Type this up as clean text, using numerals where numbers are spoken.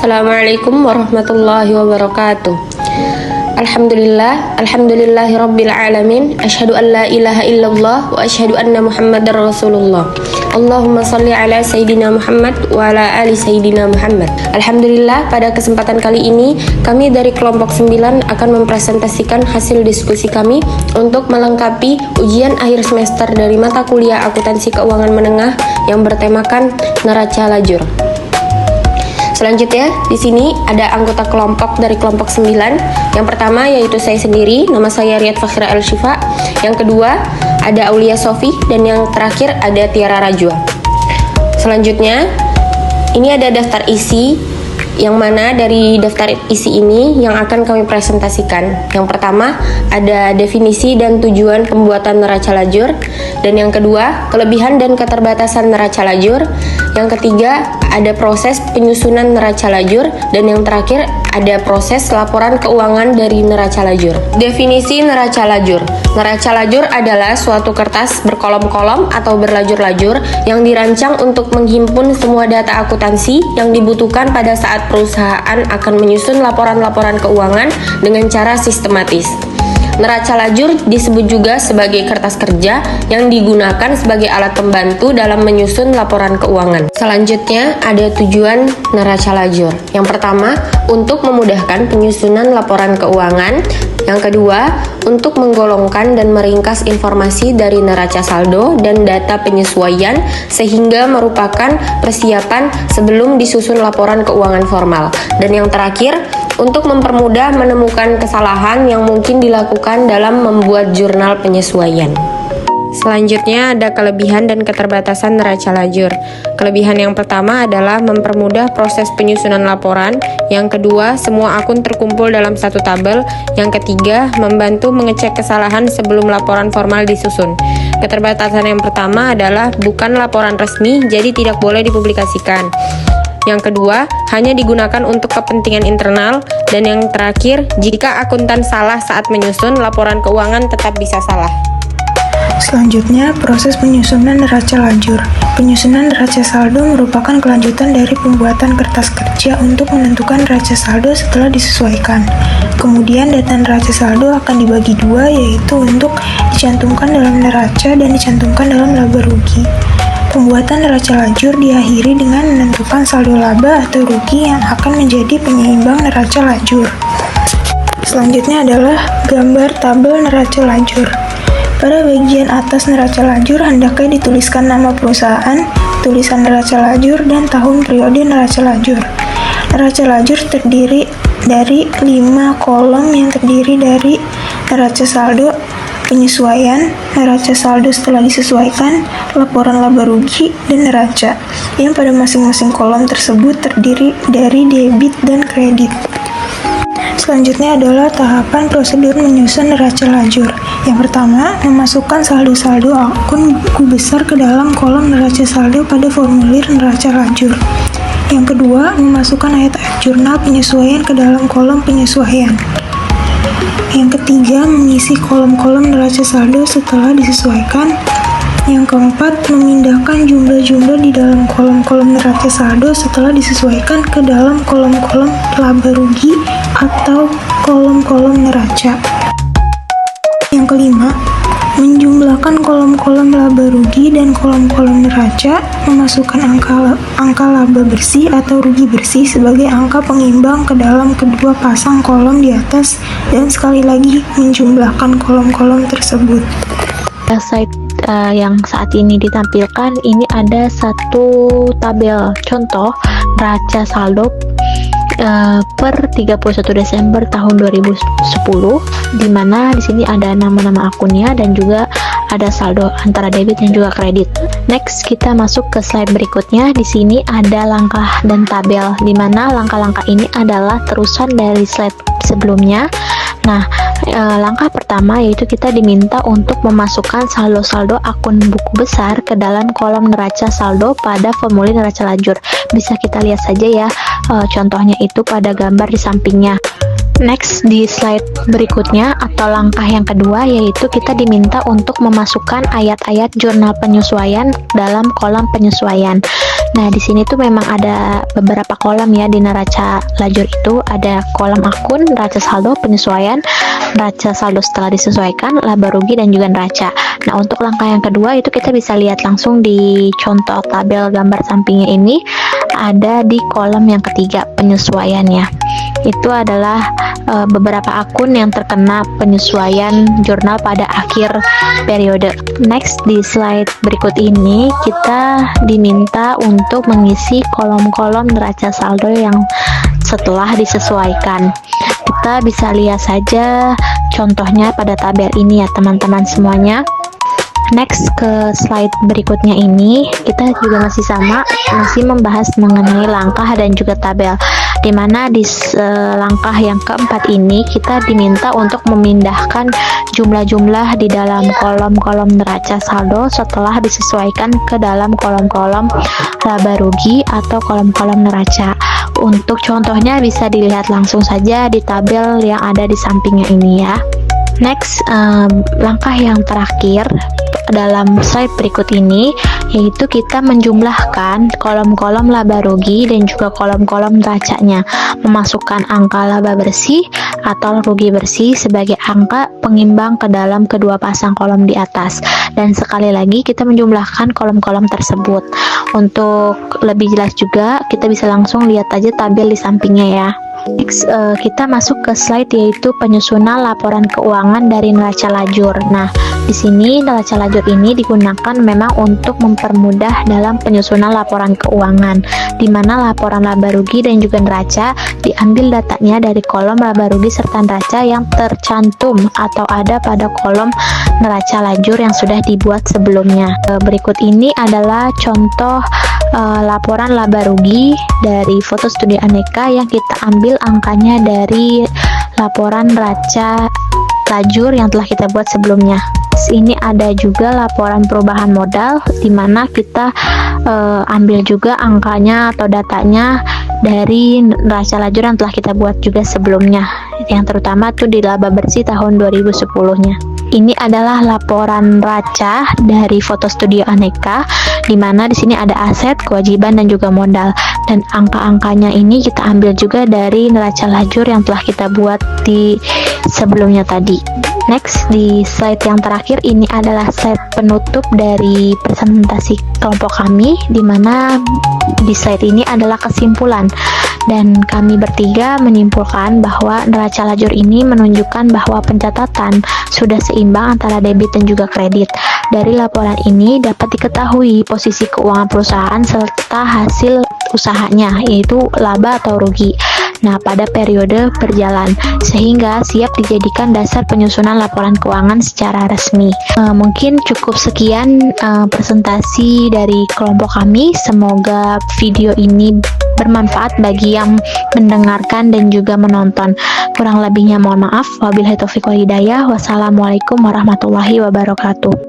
Assalamualaikum warahmatullahi wabarakatuh. Alhamdulillahirabbil alamin. Asyhadu an la ilaha illallah wa asyhadu anna Muhammadar Rasulullah. Allahumma shalli ala sayidina Muhammad wa ala ali sayidina Muhammad. Alhamdulillah, pada kesempatan kali ini kami dari kelompok 9 akan mempresentasikan hasil diskusi kami untuk melengkapi ujian akhir semester dari mata kuliah akuntansi keuangan menengah yang bertemakan neraca lajur. Selanjutnya, di sini ada anggota kelompok dari kelompok 9. Yang pertama yaitu saya sendiri, nama saya Riyad Fakhira El Shifa. Yang kedua ada Aulia Sofi, dan yang terakhir ada Tiara Rajwa. Selanjutnya, ini ada daftar isi, yang mana dari daftar isi ini yang akan kami presentasikan. Yang pertama ada definisi dan tujuan pembuatan neraca lajur, dan yang kedua kelebihan dan keterbatasan neraca lajur. Yang ketiga ada proses penyusunan neraca lajur, dan yang terakhir ada proses laporan keuangan dari neraca lajur. Definisi neraca lajur. Neraca lajur adalah suatu kertas berkolom-kolom atau berlajur-lajur yang dirancang untuk menghimpun semua data akuntansi yang dibutuhkan pada saat perusahaan akan menyusun laporan-laporan keuangan dengan cara sistematis. Neraca lajur disebut juga sebagai kertas kerja yang digunakan sebagai alat pembantu dalam menyusun laporan keuangan. Selanjutnya ada tujuan neraca lajur. Yang pertama, untuk memudahkan penyusunan laporan keuangan. Yang kedua, untuk menggolongkan dan meringkas informasi dari neraca saldo dan data penyesuaian sehingga merupakan persiapan sebelum disusun laporan keuangan formal. Dan yang terakhir, untuk mempermudah menemukan kesalahan yang mungkin dilakukan dalam membuat jurnal penyesuaian. Selanjutnya ada kelebihan dan keterbatasan neraca lajur. Kelebihan yang pertama adalah mempermudah proses penyusunan laporan. Yang kedua, semua akun terkumpul dalam satu tabel. Yang ketiga, membantu mengecek kesalahan sebelum laporan formal disusun. Keterbatasan yang pertama adalah bukan laporan resmi, jadi tidak boleh dipublikasikan. Yang kedua, hanya digunakan untuk kepentingan internal. Dan yang terakhir, jika akuntan salah saat menyusun, laporan keuangan tetap bisa salah. Selanjutnya, proses penyusunan neraca lajur. Penyusunan neraca saldo merupakan kelanjutan dari pembuatan kertas kerja untuk menentukan neraca saldo setelah disesuaikan. Kemudian data neraca saldo akan dibagi dua, yaitu untuk dicantumkan dalam neraca dan dicantumkan dalam laba rugi. Pembuatan neraca lajur diakhiri dengan menentukan saldo laba atau rugi yang akan menjadi penyeimbang neraca lajur. Selanjutnya adalah gambar tabel neraca lajur. Pada bagian atas neraca lajur, hendaknya dituliskan nama perusahaan, tulisan neraca lajur, dan tahun periode neraca lajur. Neraca lajur terdiri dari 5 kolom yang terdiri dari neraca saldo, penyesuaian, neraca saldo setelah disesuaikan, laporan laba rugi, dan neraca, yang pada masing-masing kolom tersebut terdiri dari debit dan kredit. Selanjutnya adalah tahapan prosedur menyusun neraca lajur. Yang pertama, memasukkan saldo-saldo akun buku besar ke dalam kolom neraca saldo pada formulir neraca lajur. Yang kedua, memasukkan ayat-ayat jurnal penyesuaian ke dalam kolom penyesuaian. Yang ketiga, mengisi kolom-kolom neraca saldo setelah disesuaikan. Yang keempat, memindahkan jumlah-jumlah di dalam kolom-kolom neraca saldo setelah disesuaikan ke dalam kolom-kolom laba rugi atau kolom-kolom neraca. Yang kelima, menjumlahkan kolom-kolom laba rugi dan kolom-kolom neraca, memasukkan angka laba bersih atau rugi bersih sebagai angka pengimbang ke dalam kedua pasang kolom di atas, dan sekali lagi menjumlahkan kolom-kolom tersebut. Slide yang saat ini ditampilkan ini ada satu tabel contoh neraca saldo per 31 Desember tahun 2010, di mana di sini ada nama-nama akunnya dan juga ada saldo antara debit dan juga kredit. Next, kita masuk ke slide berikutnya. Di sini ada langkah dan tabel, di mana langkah-langkah ini adalah terusan dari slide sebelumnya. Nah, langkah pertama yaitu kita diminta untuk memasukkan saldo-saldo akun buku besar ke dalam kolom neraca saldo pada formulir neraca lajur. Bisa kita lihat saja ya, contohnya itu pada gambar di sampingnya. Next, di slide berikutnya atau langkah yang kedua yaitu kita diminta untuk memasukkan ayat-ayat jurnal penyesuaian dalam kolom penyesuaian. Nah, di sini tuh memang ada beberapa kolom ya di neraca lajur itu. Ada kolom akun, neraca saldo, penyesuaian, neraca saldo setelah disesuaikan, laba rugi, dan juga neraca. Nah, untuk langkah yang kedua itu kita bisa lihat langsung di contoh tabel gambar sampingnya ini, ada di kolom yang ketiga, penyesuaiannya. Itu adalah beberapa akun yang terkena penyesuaian jurnal pada akhir periode. Next, di slide berikut ini kita diminta untuk mengisi kolom-kolom neraca saldo yang setelah disesuaikan. Kita bisa lihat saja contohnya pada tabel ini ya teman-teman semuanya. Next, ke slide berikutnya ini kita juga masih membahas mengenai langkah dan juga tabel, dimana di langkah yang keempat ini kita diminta untuk memindahkan jumlah-jumlah di dalam kolom-kolom neraca saldo setelah disesuaikan ke dalam kolom-kolom laba rugi atau kolom-kolom neraca. Untuk contohnya bisa dilihat langsung saja di tabel yang ada di sampingnya ini ya. Next, langkah yang terakhir dalam slide berikut ini yaitu kita menjumlahkan kolom-kolom laba rugi dan juga kolom-kolom neracanya, memasukkan angka laba bersih atau rugi bersih sebagai angka pengimbang ke dalam kedua pasang kolom di atas, dan sekali lagi kita menjumlahkan kolom-kolom tersebut. Untuk lebih jelas juga kita bisa langsung lihat aja tabel di sampingnya ya. Next, kita masuk ke slide yaitu penyusunan laporan keuangan dari neraca lajur. Nah, di sini neraca lajur ini digunakan memang untuk mempermudah dalam penyusunan laporan keuangan, di mana laporan laba rugi dan juga neraca diambil datanya dari kolom laba rugi serta neraca yang tercantum atau ada pada kolom neraca lajur yang sudah dibuat sebelumnya. Berikut ini adalah contoh laporan laba rugi dari foto studi aneka yang kita ambil angkanya dari laporan neraca lajur yang telah kita buat sebelumnya. Ini ada juga laporan perubahan modal di mana kita ambil juga angkanya atau datanya dari neraca lajur yang telah kita buat juga sebelumnya, yang terutama tuh di laba bersih tahun 2010-nya. Ini adalah laporan neraca dari foto studio aneka, di mana di sini ada aset, kewajiban, dan juga modal. Dan angka-angkanya ini kita ambil juga dari neraca lajur yang telah kita buat di sebelumnya tadi. Next, di slide yang terakhir ini adalah slide penutup dari presentasi kelompok kami, di mana di slide ini adalah kesimpulan. Dan kami bertiga menyimpulkan bahwa neraca lajur ini menunjukkan bahwa pencatatan sudah seimbang antara debit dan juga kredit. Dari laporan ini dapat diketahui posisi keuangan perusahaan serta hasil usahanya, yaitu laba atau rugi. Nah, pada periode berjalan, sehingga siap dijadikan dasar penyusunan laporan keuangan secara resmi. Mungkin cukup sekian presentasi dari kelompok kami. Semoga video ini bermanfaat bagi yang mendengarkan dan juga menonton. Kurang lebihnya mohon maaf. Wabillahi taufiq wal hidayah. Wassalamualaikum warahmatullahi wabarakatuh.